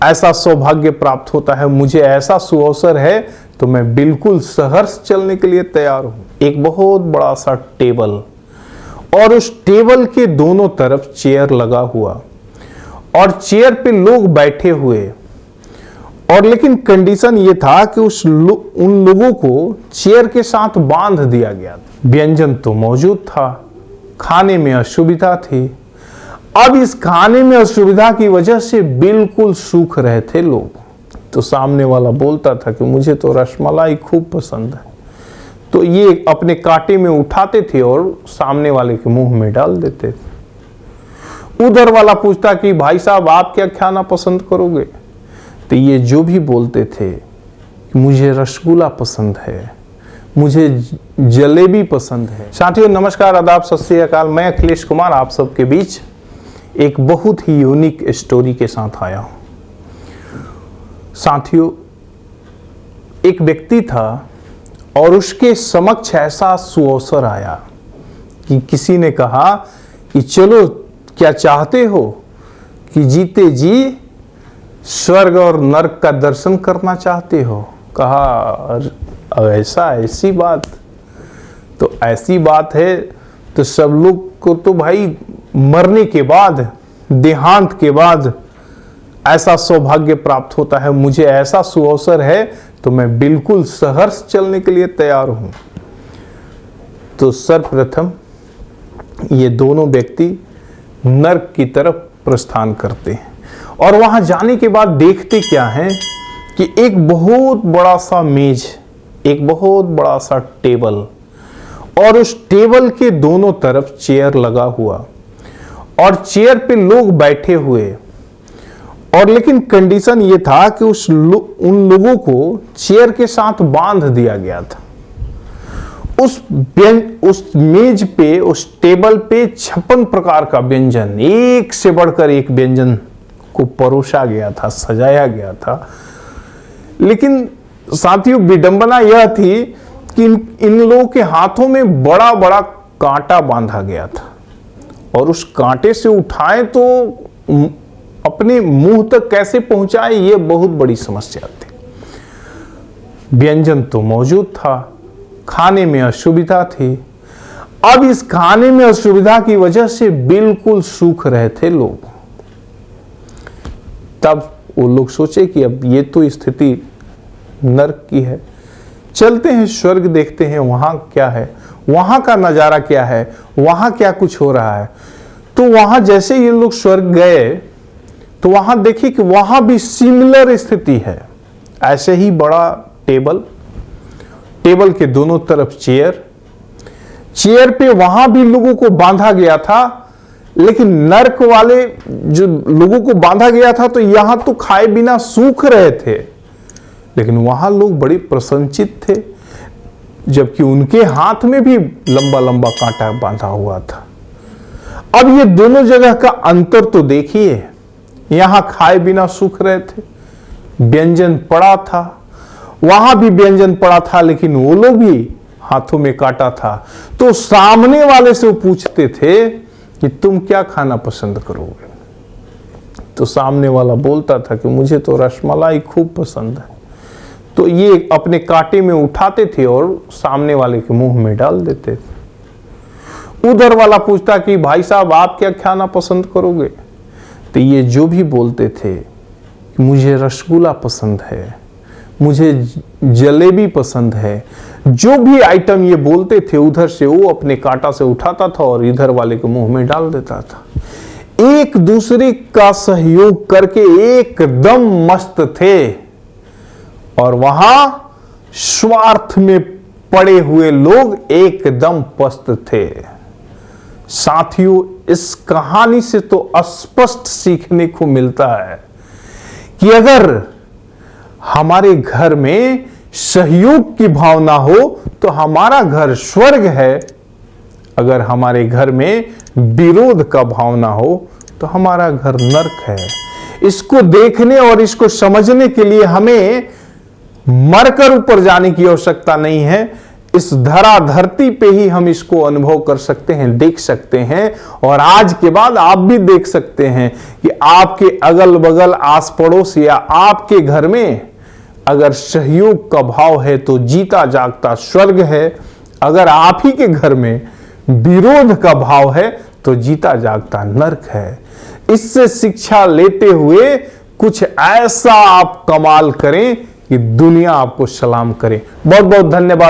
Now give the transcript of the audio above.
ऐसा सौभाग्य प्राप्त होता है, मुझे ऐसा सुअवसर है तो मैं बिल्कुल सहर्ष चलने के लिए तैयार हूं। एक बहुत बड़ा सा टेबल और उस टेबल के दोनों तरफ चेयर लगा हुआ और चेयर पे लोग बैठे हुए, और लेकिन कंडीशन ये था कि उन लोगों को चेयर के साथ बांध दिया गया। व्यंजन तो मौजूद था, खाने में असुविधा थी। अब इस खाने में असुविधा की वजह से बिल्कुल सूख रहे थे लोग। तो सामने वाला बोलता था कि मुझे तो रसमलाई खूब पसंद है, तो ये अपने कांटे में उठाते थे और सामने वाले के मुंह में डाल देते थे। उधर वाला पूछता कि भाई साहब आप क्या खाना पसंद करोगे, तो ये जो भी बोलते थे कि मुझे रसगुल्ला पसंद है, मुझे जलेबी पसंद है। साथियों नमस्कार, आदाब, सत श्री अकाल। मैं अखिलेश कुमार आप सबके बीच एक बहुत ही यूनिक स्टोरी के साथ आया हूं। साथियों, एक व्यक्ति था और उसके समक्ष ऐसा सुअवसर आया कि किसी ने कहा कि चलो क्या चाहते हो कि जीते जी स्वर्ग और नरक का दर्शन करना चाहते हो। कहा ऐसी बात, तो ऐसी बात है तो सब लोग को तो भाई मरने के बाद, देहांत के बाद ऐसा सौभाग्य प्राप्त होता है, मुझे ऐसा सुअवसर है तो मैं बिल्कुल सहर्ष चलने के लिए तैयार हूं। तो सर्वप्रथम ये दोनों व्यक्ति नरक की तरफ प्रस्थान करते हैं और वहां जाने के बाद देखते क्या है कि एक बहुत बड़ा सा मेज, एक बहुत बड़ा सा टेबल और उस टेबल के दोनों तरफ चेयर लगा हुआ और चेयर पे लोग बैठे हुए, और लेकिन कंडीशन ये था कि उन लोगों को चेयर के साथ बांध दिया गया था। उस मेज पे, उस टेबल पे 56 प्रकार का व्यंजन, एक से बढ़कर एक व्यंजन को परोसा गया था, सजाया गया था। लेकिन साथियों विडंबना यह थी कि इन लोगों के हाथों में बड़ा बड़ा कांटा बांधा गया था और उस कांटे से उठाएं तो अपने मुंह तक कैसे पहुंचाए, ये बहुत बड़ी समस्या थी। व्यंजन तो मौजूद था, खाने में असुविधा थी। अब इस खाने में असुविधा की वजह से बिल्कुल सूख रहे थे लोग। तब वो लोग सोचे कि अब ये तो स्थिति नरक की है, चलते हैं स्वर्ग देखते हैं वहां क्या है, वहां का नजारा क्या है, वहां क्या कुछ हो रहा है। तो वहां जैसे ये लोग स्वर्ग गए तो वहां देखिए कि वहां भी सिमिलर स्थिति है। ऐसे ही बड़ा टेबल, टेबल के दोनों तरफ चेयर, चेयर पे वहां भी लोगों को बांधा गया था। लेकिन नरक वाले जो लोगों को बांधा गया था तो यहां तो खाए बिना सूख रहे थे, लेकिन वहां लोग बड़े प्रसन्नचित थे, जबकि उनके हाथ में भी लंबा लंबा कांटा बांधा हुआ था। अब ये दोनों जगह का अंतर तो देखिए, यहां खाए बिना सूख रहे थे, व्यंजन पड़ा था, वहां भी व्यंजन पड़ा था, लेकिन वो लोग भी हाथों में काटा था। तो सामने वाले से वो पूछते थे कि तुम क्या खाना पसंद करोगे, तो सामने वाला बोलता था कि मुझे तो रसमलाई खूब पसंद है। तो ये अपने कांटे में उठाते थे और सामने वाले के मुंह में डाल देते थे। उधर वाला पूछता कि भाई साहब आप क्या खाना पसंद करोगे, तो ये जो भी बोलते थे कि मुझे रसगुल्ला पसंद है, मुझे जलेबी पसंद है, जो भी आइटम ये बोलते थे उधर से वो अपने कांटा से उठाता था और इधर वाले के मुंह में डाल देता था। एक दूसरे का सहयोग करके एकदम मस्त थे और वहां स्वार्थ में पड़े हुए लोग एकदम पस्त थे। साथियों, इस कहानी से तो स्पष्ट सीखने को मिलता है कि अगर हमारे घर में सहयोग की भावना हो तो हमारा घर स्वर्ग है, अगर हमारे घर में विरोध का भावना हो तो हमारा घर नरक है। इसको देखने और इसको समझने के लिए हमें मरकर ऊपर जाने की आवश्यकता नहीं है, इस धरा धरती पे ही हम इसको अनुभव कर सकते हैं, देख सकते हैं। और आज के बाद आप भी देख सकते हैं कि आपके अगल बगल, आस पड़ोस या आपके घर में अगर सहयोग का भाव है तो जीता जागता स्वर्ग है। अगर आप ही के घर में विरोध का भाव है तो जीता जागता नरक है। इससे शिक्षा लेते हुए कुछ ऐसा आप कमाल करें कि दुनिया आपको सलाम करे। बहुत बहुत धन्यवाद।